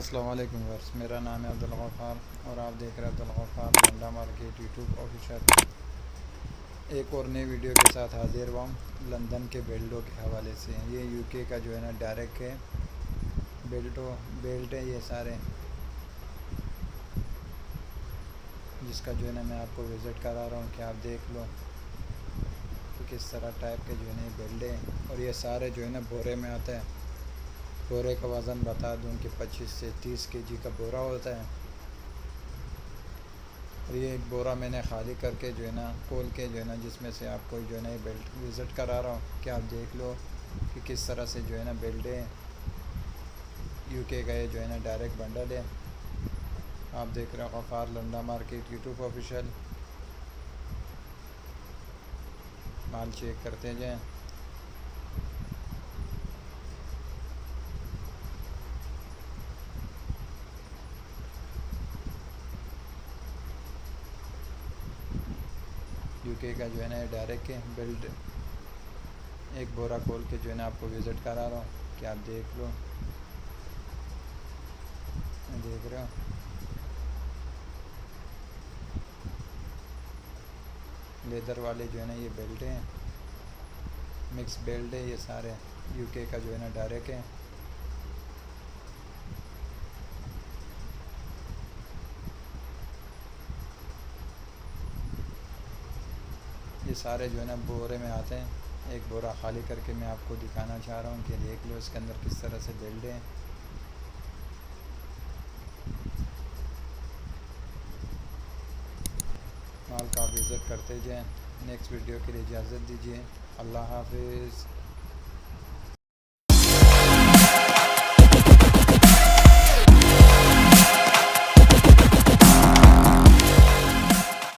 अस्सलाम वालेकुम वर्स, मेरा नाम है अब्दुल गफ़ार और आप देख रहे हैं Abdul Gaffar Landa market YouTube official. एक और नई वीडियो के साथ हाजिर हुआ लंदन के बेल्टों के हवाले से। ये यूके का जो है ना डायरेक्ट है बेल्ट है ये सारे, जिसका जो है ना मैं आपको विज़िट करा रहा हूँ कि आप देख लो कि किस तरह टाइप के जो है ना बेल्ट है। और ये सारे जो है ना बोरे में आता है। बोरे का वज़न बता दूं कि 25 से 30 केजी का बोरा होता है। और ये एक बोरा मैंने खाली करके जो है ना खोल के जो है ना जिसमें से आपको जो है ना ये बेल्ट विज़िट करा रहा हूँ कि आप देख लो कि किस तरह से जो है ना बेल्ट है। यूके का ये जो है ना डायरेक्ट बंडल है। आप देख रहे हो Gaffar Landa market YouTube official. माल चेक करते जाएँ। यूके का जो है ना डायरेक्ट है बेल्ट। एक बोरा खोल के जो है ना आपको विज़िट करा रहा हूँ कि आप देख लो। देख रहे हो लेदर वाले जो है ना ये बेल्ट हैं, मिक्स बेल्ट है ये सारे। यूके का जो है ना डायरेक्ट है। ये सारे जो है ना बोरे में आते हैं। एक बोरा खाली करके मैं आपको दिखाना चाह रहा हूँ कि देख लो इसके अंदर किस तरह से बेल्ट है। माल का विज़िट करते जाएँ। नेक्स्ट वीडियो के लिए इजाज़त दीजिए। अल्लाह हाफिज़।